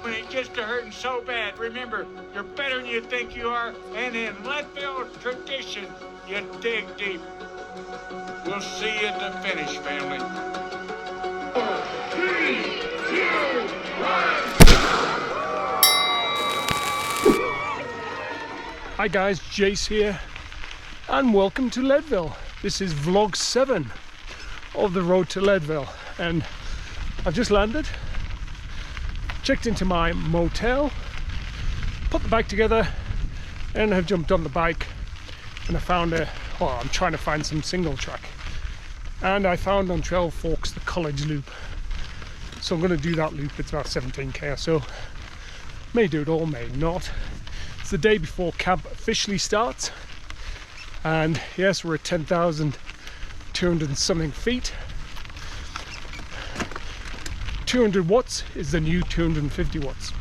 when it gets to hurting so bad, remember, you're better than you think you are, and in Leadville tradition, you dig deep. We'll see you at the finish, family. 3, 2, 1. Hi guys, Jace here, and welcome to Leadville. This is vlog 7 of the road to Leadville, and I've just landed, checked into my motel, put the bike together, and have jumped on the bike, and I found I'm trying to find some single track, and I found on Trail Forks the college loop, so I'm going to do that loop. It's about 17k or so. May do it all, may not. It's the day before camp officially starts, and yes, we're at 10,200 and something feet. 200 watts is the new 250 watts.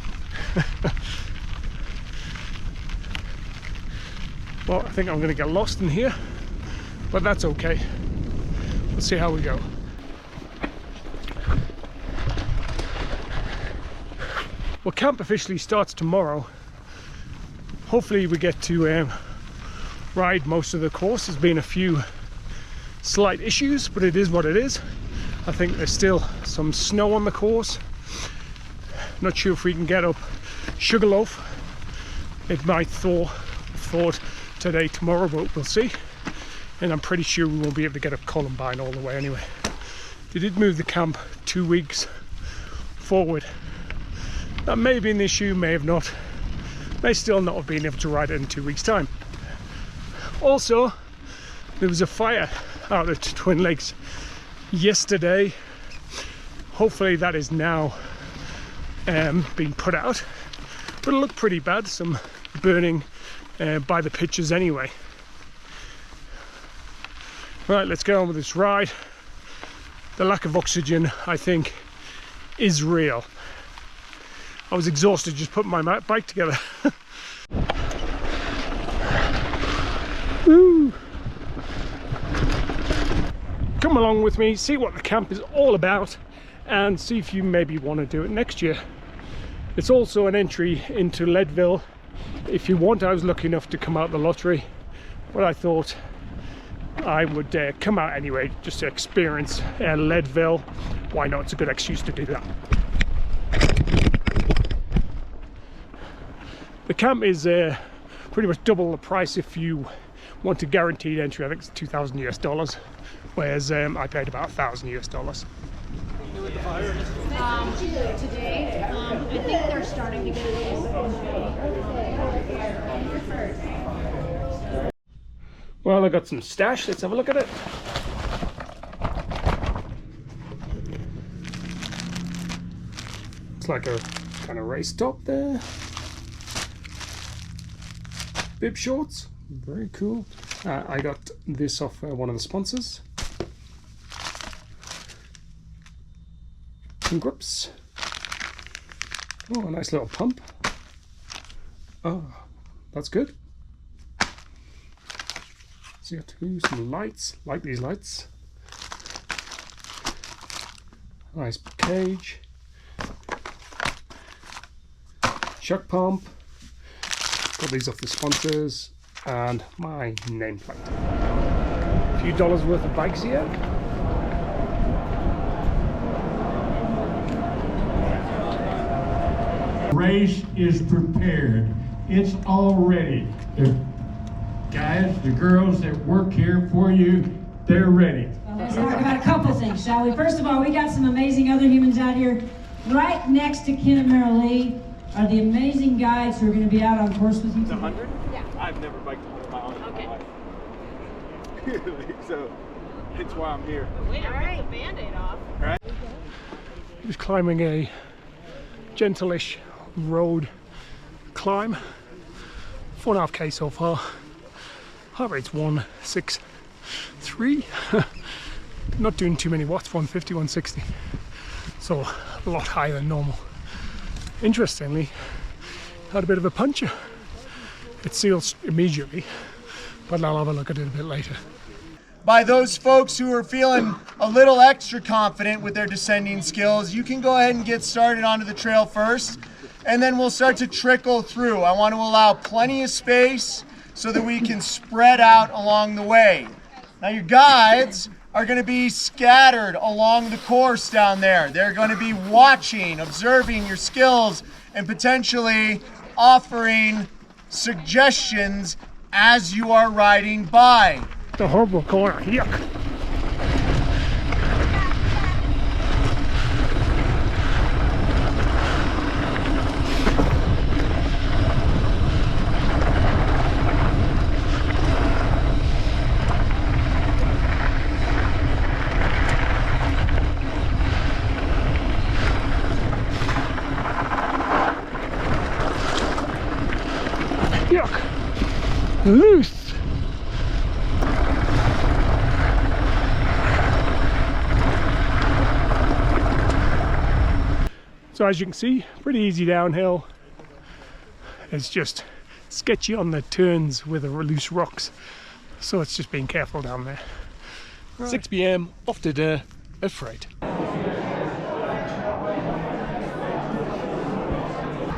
Well, I think I'm going to get lost in here, but that's okay. We'll see how we go. Well, camp officially starts tomorrow. Hopefully we get to ride most of the course. There's been a few slight issues, but it is what it is. I think there's still some snow on the course. Not sure if we can get up Sugarloaf. It might thawed today, tomorrow, but we'll see. And I'm pretty sure we won't be able to get up Columbine all the way anyway. They did move the camp 2 weeks forward. That may have been the issue, may have not. May still not have been able to ride it in 2 weeks' time. Also, there was a fire out at Twin Lakes yesterday. Hopefully that is now being put out, but it looked pretty bad, some burning by the pictures anyway. Right, let's get on with this ride. The lack of oxygen, I think, is real. I was exhausted just putting my bike together. Woo. Come along with me, see what the camp is all about, and see if you maybe want to do it next year. It's also an entry into Leadville if you want. I was lucky enough to come out the lottery, but I thought I would come out anyway just to experience Leadville. Why not? It's a good excuse to do that. The camp is pretty much double the price if you want a guaranteed entry. I think it's $2,000 US, whereas I paid about $1,000 US. Today, I think they're starting to get a little. Well, I got some stash. Let's have a look at it. It's like a kind of race top there. Bib shorts, very cool. I got this off one of the sponsors. Some grips. Oh, a nice little pump. Oh, that's good. So you got some lights, like these lights. Nice cage. Shock pump. Got these off the sponsors, and my nameplate. A few dollars worth of bikes here. Race is prepared. It's all ready. The guys, the girls that work here for you, they're ready. Well, let's talk about a couple things, shall we? First of all, we got some amazing other humans out here. Right next to Ken and Mary Lee are the amazing guides who are going to be out on course with you. It's 100? Yeah. I've never biked 100 miles in Okay. my life. So that's why I'm here. Way to rip the Band-Aid off. Right? Just climbing a gentle-ish road climb. 4.5k so far. Heart rate's 163. Not doing too many watts, 150, 160. So a lot higher than normal. Interestingly, had a bit of a puncture. It seals immediately, but I'll have a look at it a bit later. By those folks who are feeling a little extra confident with their descending skills, you can go ahead and get started onto the trail first. and then we'll start to trickle through. I want to allow plenty of space so that we can spread out along the way. Now your guides are going to be scattered along the course down there. They're going to be watching, observing your skills, and potentially offering suggestions as you are riding by. The horrible corner, yuck. Yuck. Loose. So as you can see, pretty easy downhill. It's just sketchy on the turns with the loose rocks. So it's just being careful down there. Right. 6 p.m. off to dinner at Freight.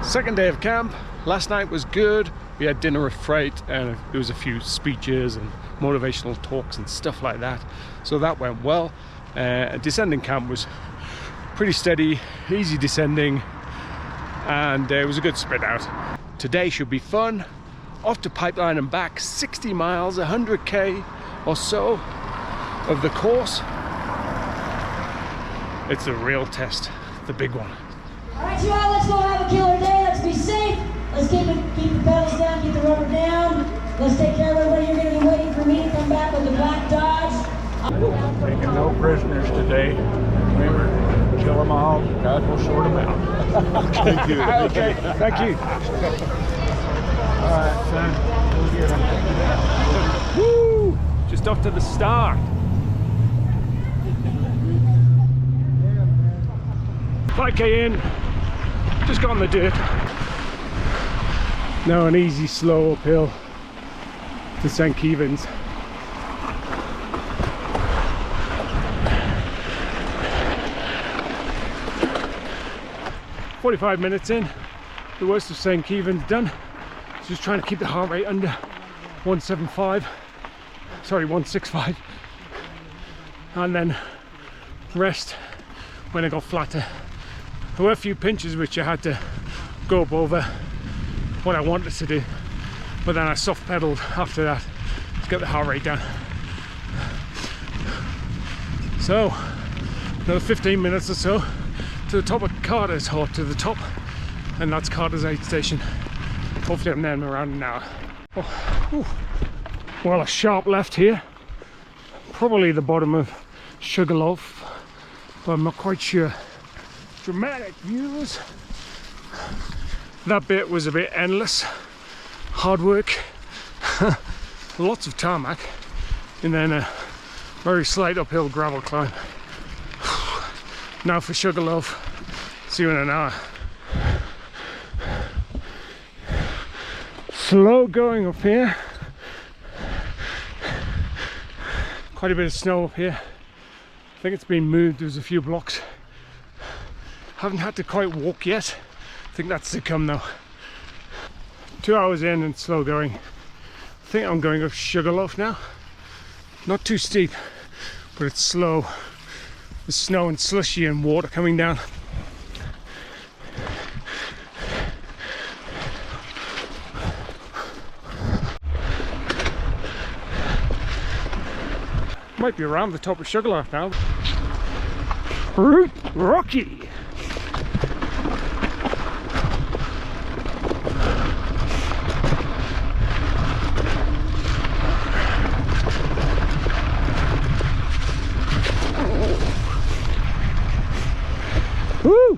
Second day of camp. Last night was good. We had dinner at Freight and there was a few speeches and motivational talks and stuff like that. So that went well. Descending camp was pretty steady, easy descending, and it was a good spread out. Today should be fun. Off to Pipeline and back, 60 miles, 100k or so of the course. It's a real test, the big one. All right, you all, let's go have a killer day. Let's be safe. Let's keep the pedals down, keep the rubber down. Let's take care of everybody. You're going to be waiting for me to come back with the black Dodge. Taking no prisoners today. Remember, kill them all, God will sort them out. Thank you. Okay, thank you. All right, son, we'll get them. Woo! Just off to the start. 5k in, just got on the dirt. Now an easy, slow uphill to St. Kevin's. "45 minutes in, the worst of St. Kevin's done. Just trying to keep the heart rate under 165, sorry 165, and then rest when it got flatter. There were a few pinches which I had to go up over what I wanted to do, but then I soft pedaled after that to get the heart rate down. So another 15 minutes or so to the top of Carter's, or to the top, and that's Carter's aid station. Hopefully I'm there in around an hour. Well, a sharp left here, probably the bottom of Sugarloaf, but I'm not quite sure. Dramatic views. That bit was a bit endless, hard work, lots of tarmac, and then a very slight uphill gravel climb. Now for Sugarloaf. See you in an hour. Slow going up here. Quite a bit of snow up here. I think it's been moved. There's a few blocks. Haven't had to quite walk yet. I think that's to come though. 2 hours in and slow going. I think I'm going up Sugarloaf now. Not too steep, but it's slow. With snow and slushy and water coming down. Might be around the top of Sugarloaf now. Route Rocky. Woo!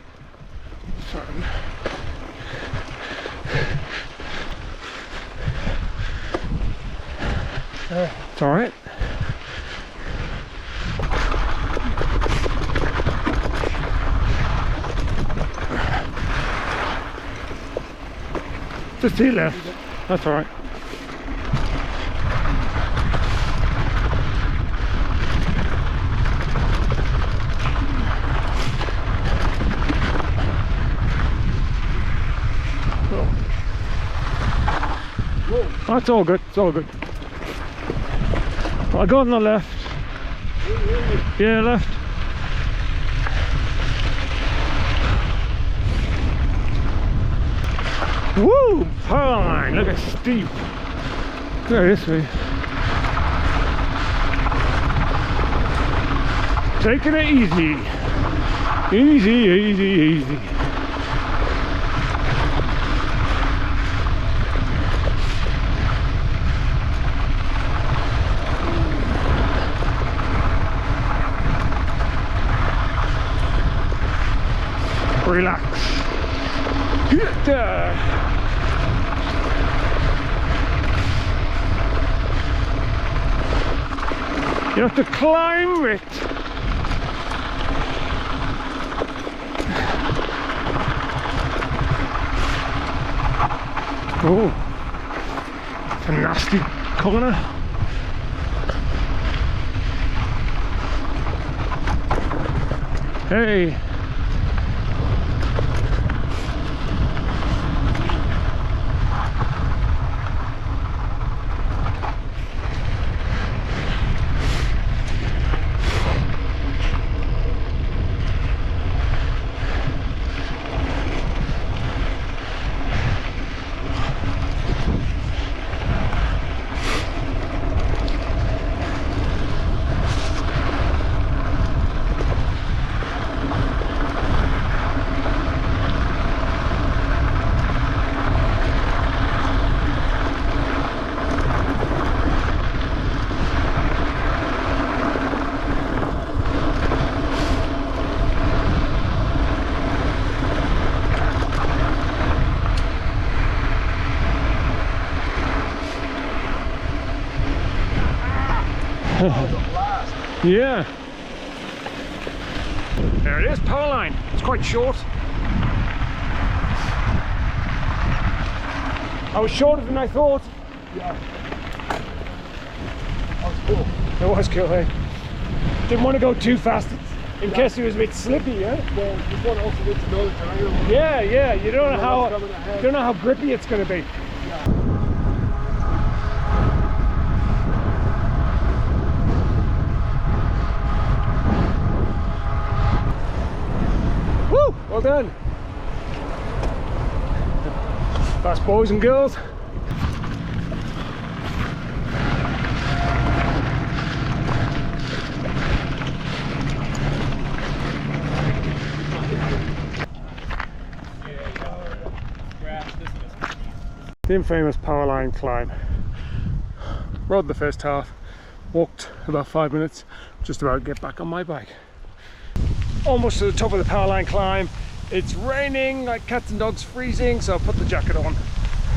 Fun. It's all right. Just here left. That's all right. Oh, it's all good, it's all good. I'll go on the left. Yeah, left. Woo! Powerline, look at steep. Look at this way. Taking it easy. Easy, easy, easy. Relax. You have to climb it. Oh, it's a nasty corner. Hey. Yeah. There it is, Powerline. It's quite short. I was shorter than I thought. Yeah. That was cool. It was cool, eh? Didn't want to go too fast in case it was a bit slippy, yeah? Well, just want to also get to know the terrain. Yeah, yeah. You don't know how grippy it's going to be. Yeah. Well done. Fast boys and girls. The infamous Powerline climb. Rode the first half, walked about 5 minutes, just about to get back on my bike. Almost to the top of the Powerline climb. It's raining like cats and dogs, freezing, so I put the jacket on.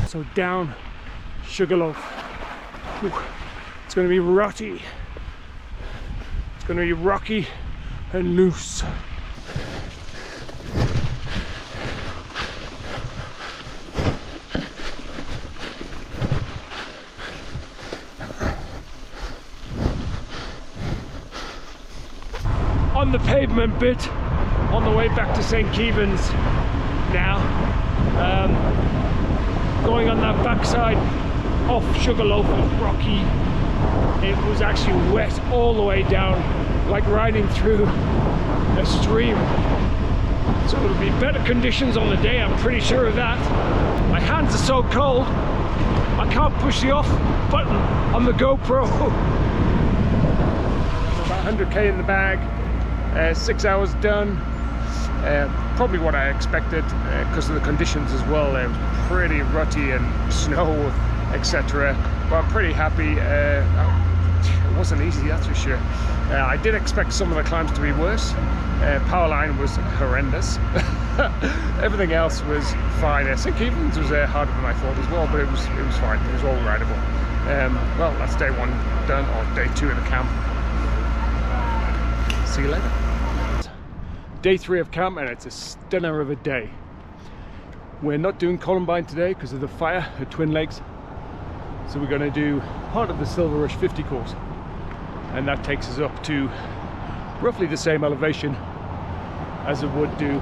So down Sugarloaf. Whew. It's going to be rutty. It's going to be rocky and loose. On the pavement bit, on the way back to St. Kevin's now, going on that backside off Sugarloaf was rocky. It was actually wet all the way down, like riding through a stream. So it'll be better conditions on the day, I'm pretty sure of that. My hands are so cold, I can't push the off button on the GoPro. About 100k in the bag. 6 hours done, probably what I expected because of the conditions as well. It was pretty rutty and snow, etc. But I'm pretty happy. It wasn't easy, that's for sure. I did expect some of the climbs to be worse. Powerline was horrendous. Everything else was fine. St. Kevin's was harder than I thought as well, but it was fine. It was all rideable. Well, that's day one done, or day two of the camp. See you later. Day 3 of camp, and it's a stunner of a day. We're not doing Columbine today because of the fire at Twin Lakes, so we're going to do part of the Silver Rush 50 course, and that takes us up to roughly the same elevation as it would do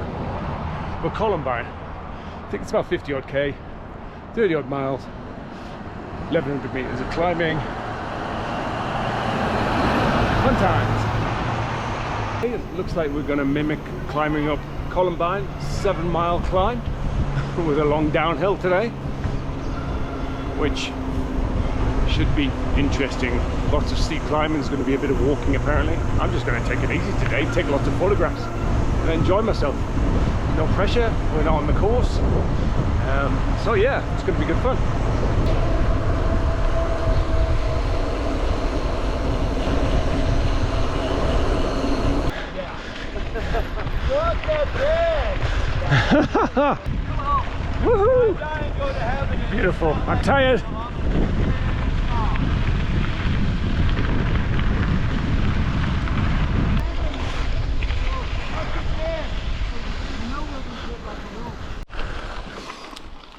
for Columbine. I think it's about 50 odd k, 30 odd miles. 1100 meters of climbing. Fun times. It looks like we're going to mimic climbing up Columbine, 7-mile climb with a long downhill today, which should be interesting. Lots of steep climbing. There's going to be a bit of walking apparently. I'm just going to take it easy today, take lots of photographs and enjoy myself. No pressure, we're not on the course. So yeah, it's going to be good fun. Look at this! Woohoo! Beautiful. I'm tired.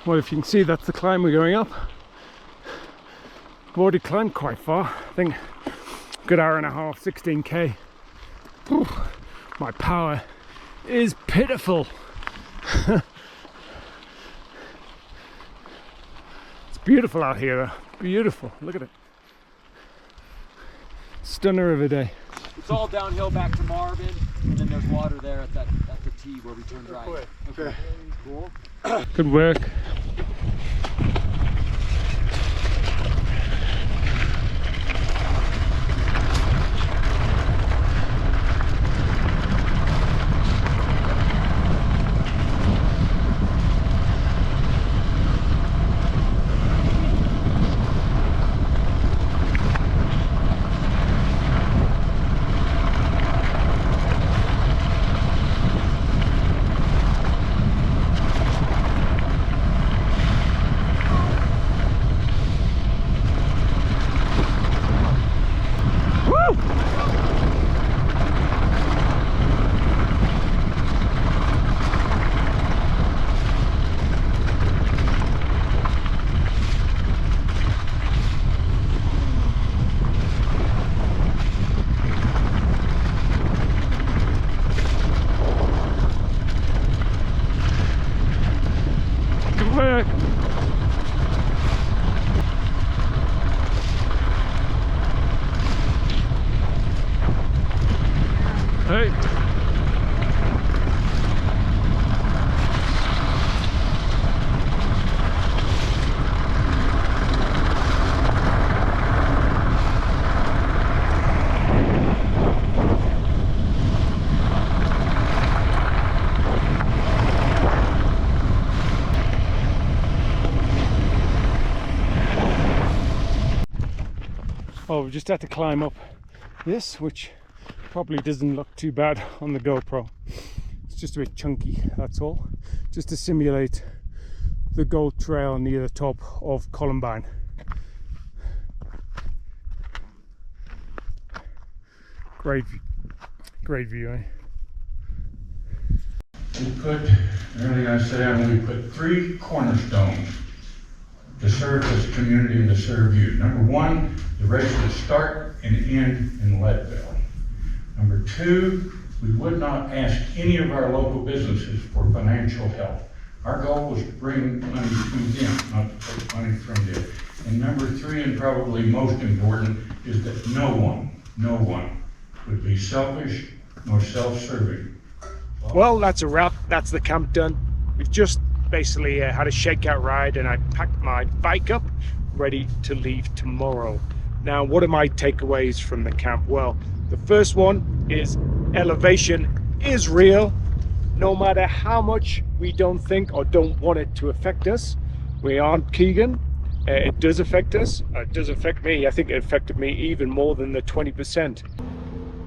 Well, if you can see, that's the climb we're going up. I've already climbed quite far. I think a good hour and a half, 16k. Whew. My power is pitiful. It's beautiful out here though. Beautiful. Look at it. Stunner of a day. It's all downhill back to Marvin, and then there's water there at the T where we turned right. Okay. Cool. Good work. Hey. Oh, we just had to climb up this, which probably doesn't look too bad on the GoPro. It's just a bit chunky, that's all. Just to simulate the gold trail near the top of Columbine. Great view, eh? We put, earlier I said, we put 3 cornerstones to serve this community and to serve you. Number 1, the race would start and end in Leadville. Number 2, we would not ask any of our local businesses for financial help. Our goal was to bring money to them, not to take money from them. And number 3, and probably most important, is that no one would be selfish nor self-serving. Well, that's a wrap. That's the camp done. We've just basically had a shakeout ride and I packed my bike up, ready to leave tomorrow. Now, what are my takeaways from the camp? Well, the first one is elevation is real. No matter how much we don't think or don't want it to affect us, we aren't Keegan. It does affect us. It does affect me. I think it affected me even more than the 20%.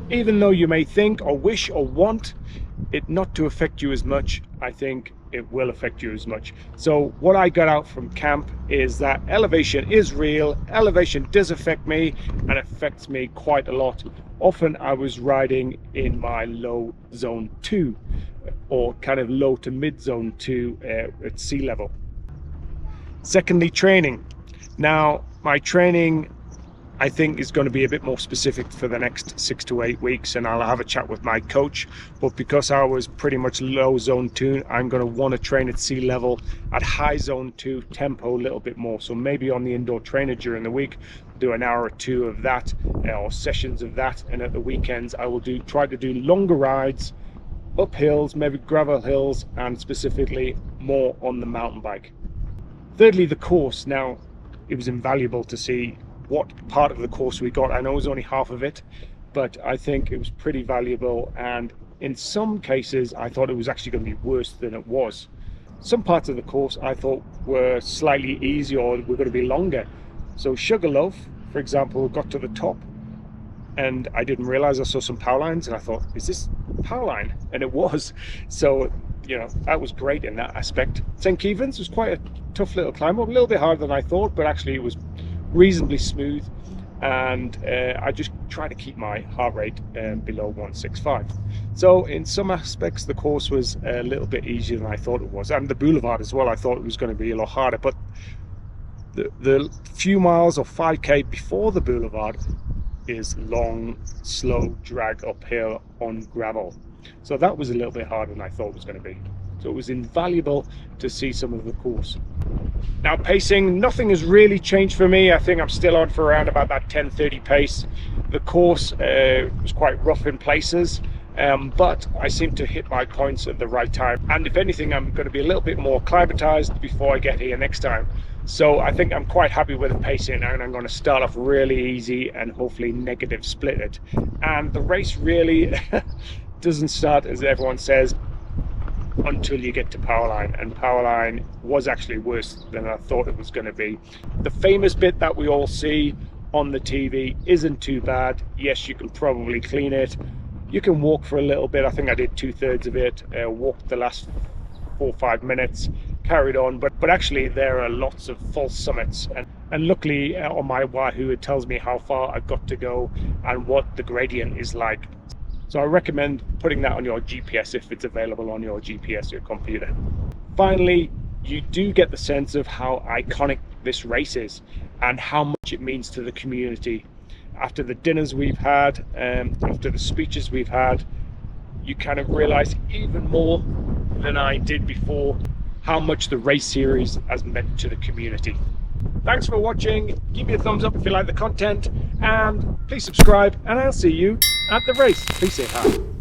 Even though you may think or wish or want it not to affect you as much, I think it will affect you as much. So what I got out from camp is that elevation is real. Elevation does affect me and affects me quite a lot. Often I was riding in my low zone 2 or kind of low to mid zone 2 at sea level. Secondly, training. Now, my training I think is going to be a bit more specific for the next 6 to 8 weeks, and I'll have a chat with my coach. But because I was pretty much low zone 2, I'm going to want to train at sea level at high zone 2 tempo a little bit more. So maybe on the indoor trainer during the week, do an hour or 2 of that, or sessions of that, and at the weekends I will try to do longer rides up hills, maybe gravel hills, and specifically more on the mountain bike. Thirdly, the course. Now, it was invaluable to see what part of the course we got. I know it was only half of it, but I think it was pretty valuable, and in some cases I thought it was actually going to be worse than it was. Some parts of the course I thought were slightly easier or were going to be longer. So Sugarloaf, for example, got to the top and I didn't realize I saw some power lines, and I thought, is this power line? And it was. So, you know, that was great in that aspect. St. Kevin's was quite a tough little climb up, a little bit harder than I thought, but actually it was reasonably smooth, and I just try to keep my heart rate below 165. So in some aspects the course was a little bit easier than I thought it was, and the boulevard as well. I thought it was going to be a lot harder, but the few miles or 5k before the boulevard is long, slow drag uphill on gravel. So that was a little bit harder than I thought it was going to be. So it was invaluable to see some of the course. Now pacing, nothing has really changed for me. I think I'm still on for around about that 10:30 pace. The course was quite rough in places, but I seem to hit my points at the right time. And if anything, I'm going to be a little bit more acclimatized before I get here next time. So I think I'm quite happy with the pacing, and I'm going to start off really easy and hopefully negative split it. And the race really doesn't start, as everyone says, until you get to Powerline, and Powerline was actually worse than I thought it was going to be. The famous bit that we all see on the TV isn't too bad. Yes, you can probably clean it. You can walk for a little bit. I think I did 2/3 of it, walked the last 4 or 5 minutes, carried on, but actually there are lots of false summits, and luckily on my Wahoo it tells me how far I've got to go and what the gradient is like. So I recommend putting that on your GPS if it's available on your GPS or your computer. Finally, you do get the sense of how iconic this race is and how much it means to the community. After the dinners we've had, after the speeches we've had, you kind of realize even more than I did before how much the race series has meant to the community. Thanks for watching. Give me a thumbs up if you like the content, and please subscribe, and I'll see you at the race. Please say hi.